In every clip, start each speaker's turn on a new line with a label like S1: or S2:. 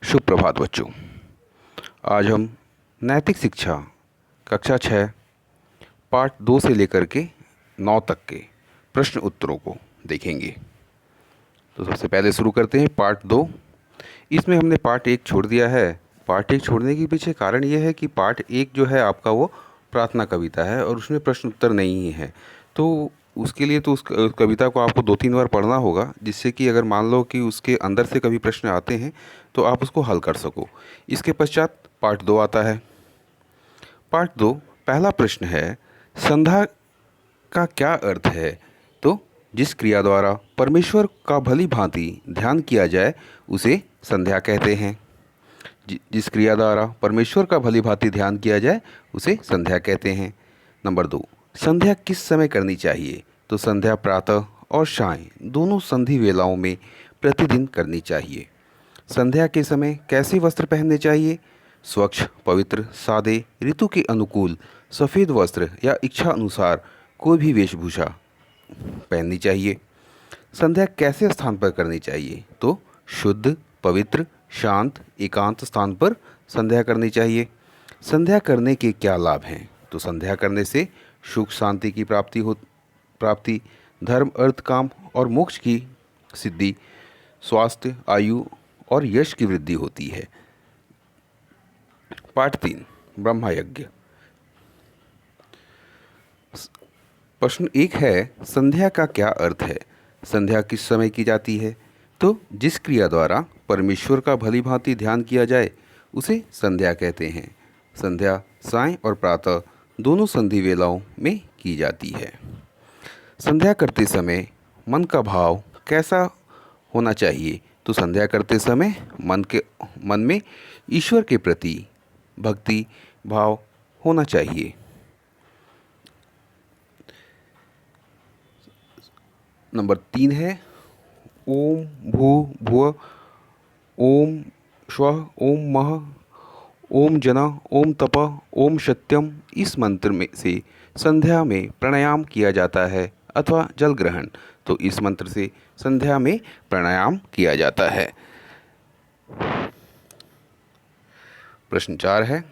S1: शुभ प्रभात बच्चों। आज हम नैतिक शिक्षा कक्षा 6 पार्ट 2 से लेकर के 9 तक के प्रश्न उत्तरों को देखेंगे। तो सबसे पहले शुरू करते हैं पार्ट 2। इसमें हमने पार्ट 1 छोड़ दिया है। पार्ट 1 छोड़ने के पीछे कारण ये है कि पार्ट 1 जो है आपका वो प्रार्थना कविता है और उसमें प्रश्न उत्तर नहीं है। तो उसके लिए तो उस कविता को आपको 2-3 बार पढ़ना होगा, जिससे कि अगर मान लो कि उसके अंदर से कभी प्रश्न आते हैं तो आप उसको हल कर सको। इसके पश्चात पार्ट 2 आता है। पार्ट 2 पहला प्रश्न है, संध्या का क्या अर्थ है? तो जिस क्रिया द्वारा परमेश्वर का भली भांति ध्यान किया जाए उसे संध्या कहते हैं। जिस क्रिया द्वारा परमेश्वर का भली भांति ध्यान किया जाए उसे संध्या कहते हैं। नंबर 2, संध्या किस समय करनी चाहिए? तो संध्या प्रातः और सायं दोनों संधि वेलाओं में प्रतिदिन करनी चाहिए। संध्या के समय कैसे वस्त्र पहनने चाहिए? स्वच्छ, पवित्र, सादे, ऋतु के अनुकूल सफ़ेद वस्त्र या इच्छा अनुसार कोई भी वेशभूषा पहननी चाहिए। संध्या कैसे स्थान पर करनी चाहिए? तो शुद्ध, पवित्र, शांत, एकांत स्थान पर संध्या करनी चाहिए। संध्या करने के क्या लाभ हैं? तो संध्या करने से सुख शांति की प्राप्ति, धर्म, अर्थ, काम और मोक्ष की सिद्धि, स्वास्थ्य, आयु और यश की वृद्धि होती है। पाठ 3 ब्रह्म यज्ञ। प्रश्न 1 है, संध्या का क्या अर्थ है? संध्या किस समय की जाती है? तो जिस क्रिया द्वारा परमेश्वर का भली भांति ध्यान किया जाए उसे संध्या कहते हैं। संध्या सायं और प्रातः दोनों संधि वेलाओं में की जाती है। संध्या करते समय मन का भाव कैसा होना चाहिए? तो संध्या करते समय मन में ईश्वर के प्रति भक्ति भाव होना चाहिए। नंबर 3 है, ओम भू भुव, ओम स्वः, ओम मह, ओम जन, ओम तप, ओम सत्यम। इस मंत्र में से संध्या में प्राणायाम किया जाता है अथवा जल ग्रहण। तो इस मंत्र से संध्या में प्राणायाम किया जाता है। प्रश्न 4 है,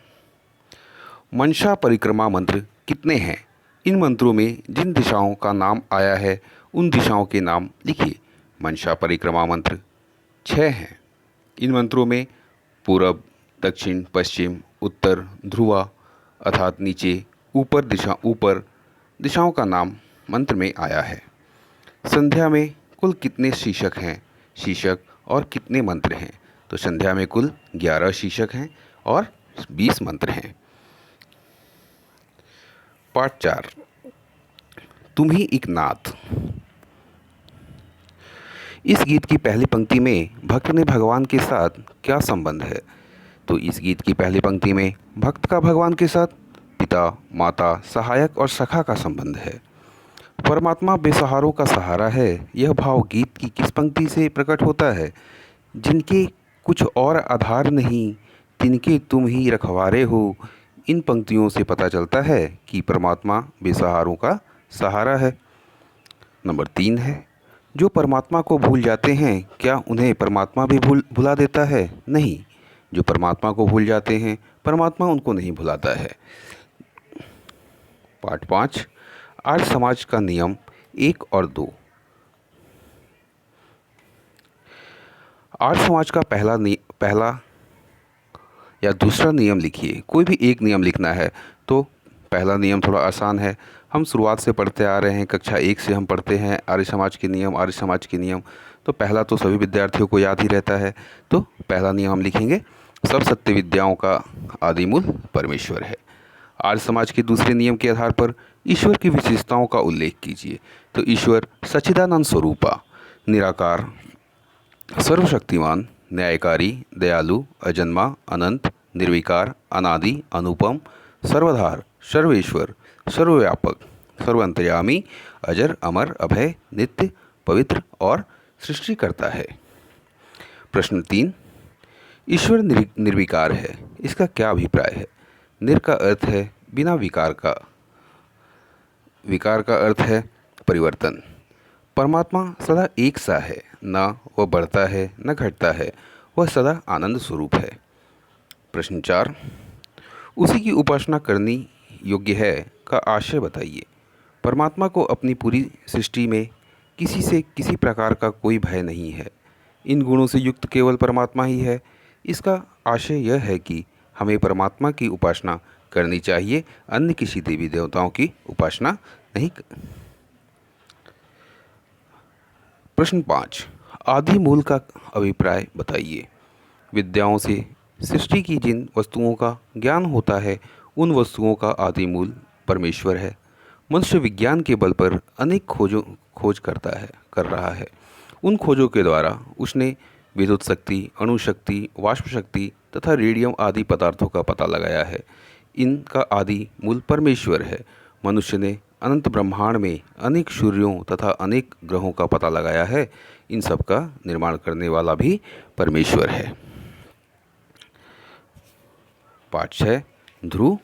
S1: मनसा परिक्रमा मंत्र कितने हैं? इन मंत्रों में जिन दिशाओं का नाम आया है उन दिशाओं के नाम लिखिए। मनसा परिक्रमा मंत्र 6 हैं। इन मंत्रों में पूरब, दक्षिण, पश्चिम, उत्तर, ध्रुव अर्थात नीचे, ऊपर दिशाओं का नाम मंत्र में आया है। संध्या में कुल कितने शीर्षक हैं? शीर्षक और कितने मंत्र हैं? तो संध्या में कुल 11 शीर्षक हैं और 20 मंत्र हैं। पाठ 4 तुम ही एक नाथ। इस गीत की पहली पंक्ति में भक्त ने भगवान के साथ क्या संबंध है? तो इस गीत की पहली पंक्ति में भक्त का भगवान के साथ पिता, माता, सहायक और सखा का संबंध है। परमात्मा बेसहारों का सहारा है, यह भाव गीत की किस पंक्ति से प्रकट होता है? जिनके कुछ और आधार नहीं, तिनके तुम ही रखवारे हो। इन पंक्तियों से पता चलता है कि परमात्मा बेसहारों का सहारा है। नंबर 3 है, जो परमात्मा को भूल जाते हैं क्या उन्हें परमात्मा भी भुला देता है? नहीं, जो परमात्मा को भूल जाते हैं परमात्मा उनको नहीं भुलाता है। पाठ 5 आर्य समाज का नियम 1 और 2। आर्य समाज का पहला या दूसरा नियम लिखिए। कोई भी एक नियम लिखना है। तो पहला नियम थोड़ा आसान है, हम शुरुआत से पढ़ते आ रहे हैं, कक्षा 1 से हम पढ़ते हैं आर्य समाज के नियम। तो पहला तो सभी विद्यार्थियों को याद ही रहता है। तो पहला नियम हम लिखेंगे, सब सत्य विद्याओं का आदिमूल परमेश्वर है। आर्य समाज के दूसरे नियम के आधार पर ईश्वर की विशेषताओं का उल्लेख कीजिए। तो ईश्वर सच्चिदानंद स्वरूपा, निराकार, सर्वशक्तिमान, न्यायकारी, दयालु, अजन्मा, अनंत, निर्विकार, अनादि, अनुपम, सर्वधार, सर्वेश्वर, सर्वव्यापक, सर्वअंतर्यामी, अजर, अमर, अभय, नित्य, पवित्र और सृष्टिकर्ता है। प्रश्न 3 ईश्वर निर्विकार है, इसका क्या अभिप्राय है? निर का अर्थ है बिना विकार का, विकार का अर्थ है परिवर्तन। परमात्मा सदा एक सा है, न वह बढ़ता है न घटता है, वह सदा आनंद स्वरूप है। प्रश्न 4, उसी की उपासना करनी योग्य है का आशय बताइए। परमात्मा को अपनी पूरी सृष्टि में किसी से किसी प्रकार का कोई भय नहीं है। इन गुणों से युक्त केवल परमात्मा ही है। इसका आशय यह है कि हमें परमात्मा की उपासना करनी चाहिए, अन्य किसी देवी देवताओं की उपासना नहीं। प्रश्न 5, आदि मूल का अभिप्राय बताइए। विद्याओं से सृष्टि की जिन वस्तुओं का ज्ञान होता है उन वस्तुओं का आदि मूल परमेश्वर है। मनुष्य विज्ञान के बल पर अनेक खोज कर रहा है। उन खोजों के द्वारा उसने विद्युत शक्ति, अणु शक्ति, वाष्प शक्ति तथा रेडियम आदि पदार्थों का पता लगाया है। इनका आदि मूल परमेश्वर है। मनुष्य ने अनंत ब्रह्मांड में अनेक सूर्यों तथा अनेक ग्रहों का पता लगाया है। इन सब का निर्माण करने वाला भी परमेश्वर है। पाठ 6, ध्रुव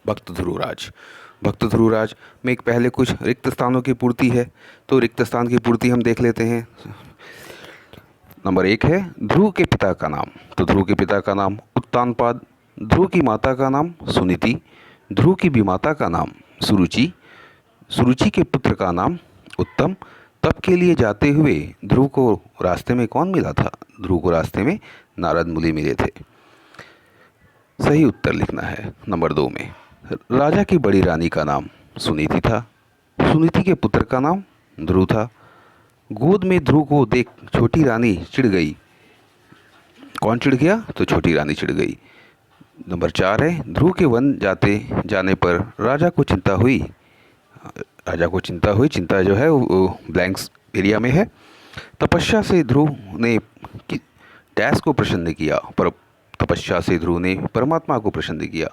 S1: भक्त ध्रुवराज। भक्त ध्रुवराज में एक पहले कुछ रिक्त स्थानों की पूर्ति है, तो रिक्त स्थान की पूर्ति हम देख लेते हैं। नंबर 1 है ध्रुव के पिता का नाम। तो ध्रुव के पिता का नाम उत्तानपाद, ध्रुव की माता का नाम सुनीति, ध्रुव की विमाता का नाम सुरुचि, सुरुचि के पुत्र का नाम उत्तम। तप के लिए जाते हुए ध्रुव को रास्ते में कौन मिला था? ध्रुव को रास्ते में नारद मुनि मिले थे। सही उत्तर लिखना है नंबर 2 में। राजा की बड़ी रानी का नाम सुनीति था, सुनीति के पुत्र का नाम ध्रुव था। गोद में ध्रुव को देख छोटी रानी चिढ़ गई। कौन चिढ़ गया? तो छोटी रानी चिढ़ गई। नंबर 4 है ध्रुव के वन जाने पर राजा को चिंता हुई। राजा को चिंता हुई, चिंता जो है वो ब्लैंक्स एरिया में है। तपस्या से ध्रुव ने डैश को प्रसन्न किया, पर तपस्या से ध्रुव ने परमात्मा को प्रसन्न किया।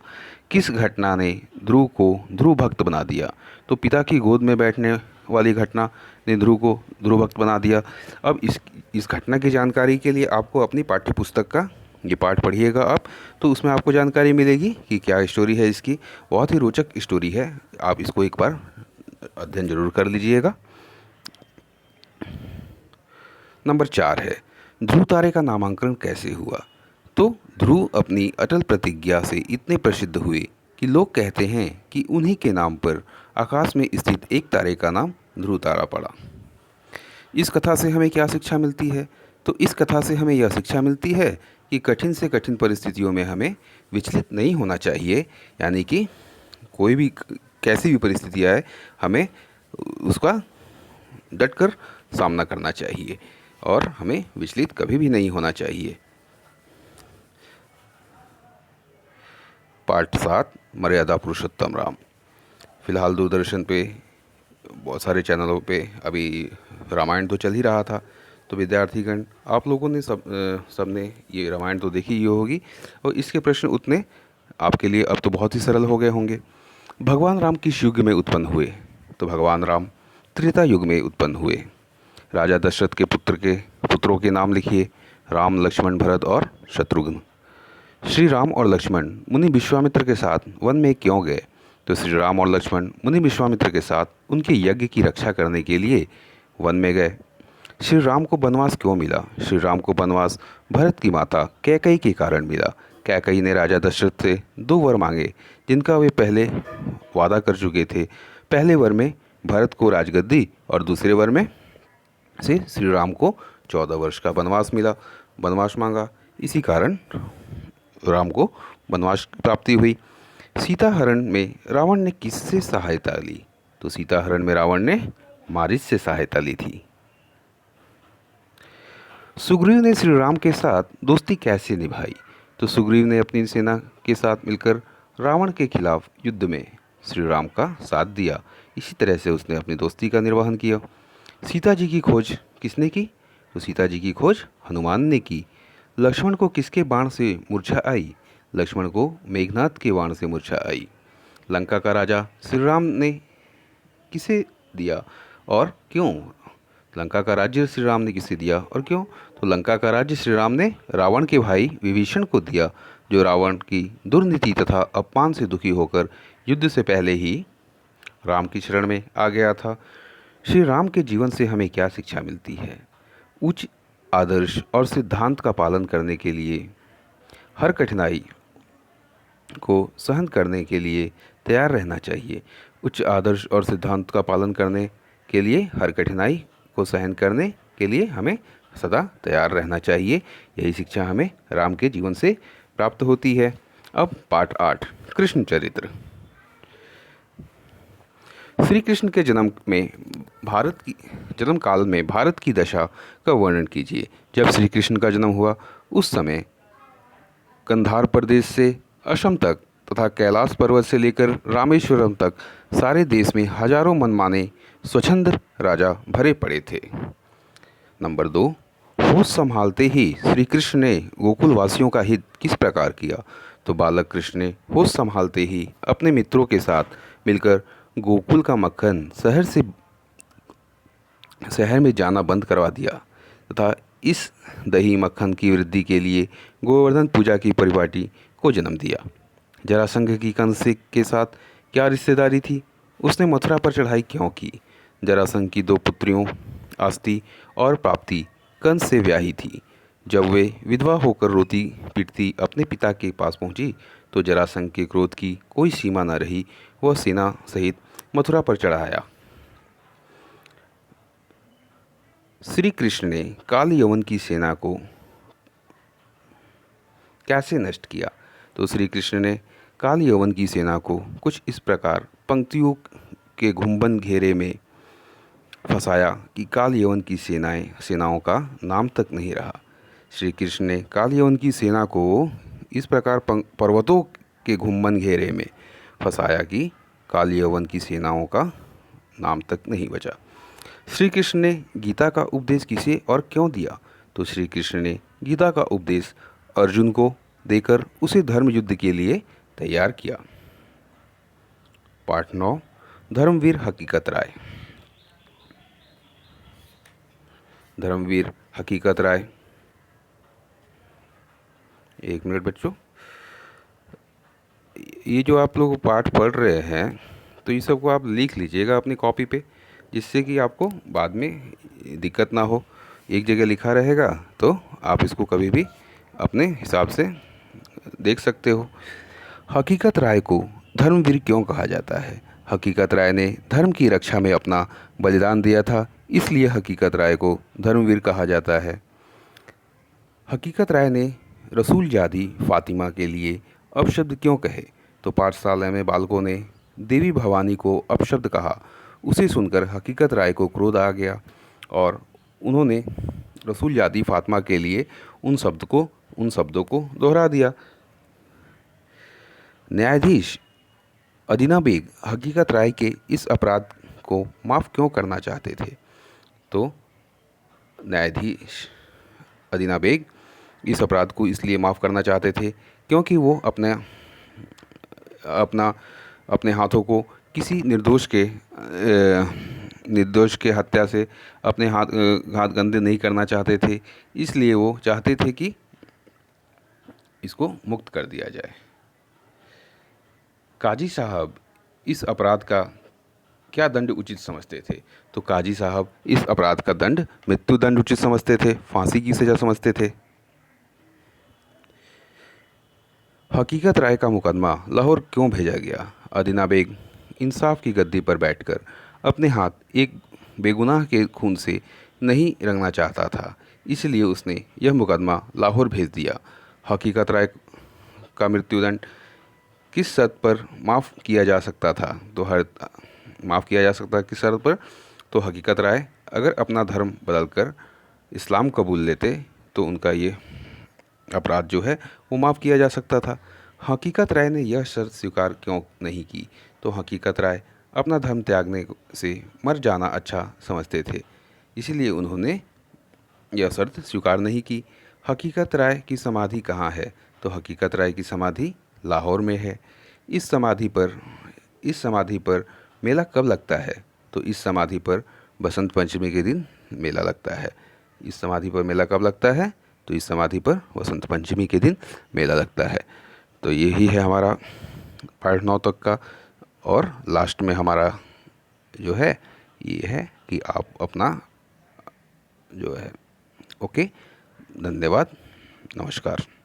S1: किस घटना ने ध्रुव को ध्रुव भक्त बना दिया? तो पिता की गोद में बैठने वाली घटना ने ध्रुव को ध्रुव भक्त बना दिया। अब इस घटना की जानकारी के लिए आपको अपनी पाठ्य पुस्तक का ये पाठ पढ़िएगा आप, तो उसमें आपको जानकारी मिलेगी कि क्या स्टोरी है इसकी। बहुत ही रोचक स्टोरी है, आप इसको एक बार अध्ययन जरूर कर लीजिएगा। नंबर 4 है ध्रुव तारे का नामांकन कैसे हुआ? तो ध्रुव अपनी अटल प्रतिज्ञा से इतने प्रसिद्ध हुए कि लोग कहते हैं कि उन्हीं के नाम पर आकाश में स्थित एक तारे का नाम ध्रुव तारा पड़ा। इस कथा से हमें क्या शिक्षा मिलती है? तो इस कथा से हमें यह शिक्षा मिलती है कि कठिन से कठिन परिस्थितियों में हमें विचलित नहीं होना चाहिए। यानी कि कोई भी कैसी भी परिस्थिति आए, हमें उसका डटकर सामना करना चाहिए और हमें विचलित कभी भी नहीं होना चाहिए। पार्ट 7, मर्यादा पुरुषोत्तम राम। फिलहाल दूरदर्शन पे बहुत सारे चैनलों पे अभी रामायण तो चल ही रहा था, तो विद्यार्थीगण आप लोगों ने सबने ये रामायण तो देखी ही होगी और इसके प्रश्न उत्तर आपके लिए अब तो बहुत ही सरल हो गए होंगे। भगवान राम किस युग में उत्पन्न हुए? तो भगवान राम त्रेता युग में उत्पन्न हुए। राजा दशरथ के पुत्रों के नाम लिखिए। राम, लक्ष्मण, भरत और शत्रुघ्न। श्री राम और लक्ष्मण मुनि विश्वामित्र के साथ वन में क्यों गए? तो श्री राम और लक्ष्मण मुनि विश्वामित्र के साथ उनके यज्ञ की रक्षा करने के लिए वन में गए। श्री राम को वनवास क्यों मिला? श्री राम को वनवास भरत की माता कैकई के कारण मिला। कैकई ने राजा दशरथ से 2 वर मांगे जिनका वे पहले वादा कर चुके थे। पहले वर में भरत को राजगद्दी और दूसरे वर में से श्री राम को 14 वर्ष का वनवास मांगा। इसी कारण राम को वनवास की प्राप्ति हुई। सीता हरण में रावण ने किससे सहायता ली? तो सीता हरण में रावण ने मारीच से सहायता ली थी। सुग्रीव ने श्री राम के साथ दोस्ती कैसे निभाई? तो सुग्रीव ने अपनी सेना के साथ मिलकर रावण के खिलाफ युद्ध में श्री राम का साथ दिया। इसी तरह से उसने अपनी दोस्ती का निर्वहन किया। सीता जी की खोज किसने की? तो सीता जी की खोज हनुमान ने की। लक्ष्मण को किसके बाण से मूर्छा आई? लक्ष्मण को मेघनाद के बाण से मूर्छा आई। लंका का राजा श्री राम ने किसे दिया और क्यों? लंका का राज्य श्री राम ने किसे दिया और क्यों? तो लंका का राज्य श्री राम ने रावण के भाई विभीषण को दिया, जो रावण की दुर्नीति तथा अपमान से दुखी होकर युद्ध से पहले ही राम की शरण में आ गया था। श्री राम के जीवन से हमें क्या शिक्षा मिलती है? आदर्श और सिद्धांत का पालन करने के लिए, हर कठिनाई को सहन करने के लिए तैयार रहना चाहिए। उच्च आदर्श और सिद्धांत का पालन करने के लिए, हर कठिनाई को सहन करने के लिए हमें सदा तैयार रहना चाहिए। यही शिक्षा हमें राम के जीवन से प्राप्त होती है। अब पाठ 8, कृष्ण चरित्र। श्री कृष्ण के जन्म काल में भारत की दशा का वर्णन कीजिए। जब श्री कृष्ण का जन्म हुआ उस समय कंधार प्रदेश से असम तक तथा कैलाश पर्वत से लेकर रामेश्वरम तक सारे देश में हजारों मनमाने स्वच्छंद राजा भरे पड़े थे। नंबर 2, होश संभालते ही श्री कृष्ण ने गोकुल वासियों का हित किस प्रकार किया? तो बालक कृष्ण ने होश संभालते ही अपने मित्रों के साथ मिलकर गोकुल का मक्खन शहर में जाना बंद करवा दिया तथा इस दही मक्खन की वृद्धि के लिए गोवर्धन पूजा की परिपाटी को जन्म दिया। जरासंध की कंस के साथ क्या रिश्तेदारी थी? उसने मथुरा पर चढ़ाई क्यों की? जरासंध की 2 पुत्रियों आस्ती और प्राप्ति कंस से ब्याही थी। जब वे विधवा होकर रोती पीटती अपने पिता के पास पहुंची तो जरासंध के क्रोध की कोई सीमा न रही। वह सेना सहित मथुरा पर चढ़ आया। श्री कृष्ण ने काल यवन की सेना को कैसे नष्ट किया? तो श्री कृष्ण ने काल यवन की सेना को कुछ इस प्रकार पंक्तियों के घुंबन घेरे में फंसाया कि काल यवन की सेनाओं का नाम तक नहीं रहा। श्री कृष्ण ने काल यवन की सेना को इस प्रकार पर्वतों के घुंबन घेरे में फंसाया कि काल यवन की सेनाओं का नाम तक नहीं बचा। श्री कृष्ण ने गीता का उपदेश किसे और क्यों दिया? तो श्री कृष्ण ने गीता का उपदेश अर्जुन को देकर उसे धर्म युद्ध के लिए तैयार किया। पाठ 9, धर्मवीर हकीकत राय। धर्मवीर हकीकत राय। 1 मिनट बच्चों, ये जो आप लोग पाठ पढ़ रहे हैं तो ये सबको आप लिख लीजिएगा अपनी कॉपी पे, जिससे कि आपको बाद में दिक्कत ना हो। एक जगह लिखा रहेगा तो आप इसको कभी भी अपने हिसाब से देख सकते हो। हकीकत राय को धर्मवीर क्यों कहा जाता है? हकीकत राय ने धर्म की रक्षा में अपना बलिदान दिया था, इसलिए हकीकत राय को धर्मवीर कहा जाता है। हकीकत राय ने रसूलजादी फातिमा के लिए अपशब्द क्यों कहे? तो पाठशाला में बालकों ने देवी भवानी को अपशब्द कहा। उसे सुनकर हकीकत राय को क्रोध आ गया और उन्होंने रसूलजादी फातिमा के लिए उन शब्दों को दोहरा दिया। न्यायाधीश अदीना बेग हकीकत राय के इस अपराध को माफ़ क्यों करना चाहते थे? तो न्यायाधीश अदीना बेग इस अपराध को इसलिए माफ़ करना चाहते थे क्योंकि वो अपने हाथों को किसी निर्दोष के हत्या से अपने हाथ गंदे नहीं करना चाहते थे। इसलिए वो चाहते थे कि इसको मुक्त कर दिया जाए। काजी साहब इस अपराध का क्या दंड उचित समझते थे? तो काजी साहब इस अपराध का दंड मृत्यु दंड उचित समझते थे, फांसी की सज़ा समझते थे। हकीकत राय का मुकदमा लाहौर क्यों भेजा गया? अदीना बेग इंसाफ की गद्दी पर बैठकर अपने हाथ एक बेगुनाह के खून से नहीं रंगना चाहता था, इसलिए उसने यह मुकदमा लाहौर भेज दिया। हकीकत राय का मृत्युदंड किस शर्त पर माफ़ किया जा सकता था? किस शर्त पर? तो हकीकत राय अगर अपना धर्म बदलकर इस्लाम कबूल लेते तो उनका ये अपराध जो है वो माफ़ किया जा सकता था। हकीकत राय ने यह शर्त स्वीकार क्यों नहीं की? तो हकीकत राय अपना धर्म त्यागने से मर जाना अच्छा समझते थे, इसीलिए उन्होंने यह शर्त स्वीकार नहीं की। हकीकत राय की समाधि कहाँ है? तो हकीकत राय की समाधि लाहौर में है। इस समाधि पर मेला कब लगता है? तो इस समाधि पर बसंत पंचमी के दिन मेला लगता है। इस समाधि पर मेला कब लगता है? तो इस समाधि पर वसंत पंचमी के दिन मेला लगता है। तो यही है हमारा पाठ 9 तक का, और लास्ट में हमारा जो है ये है कि आप अपना जो है ओके, धन्यवाद, नमस्कार।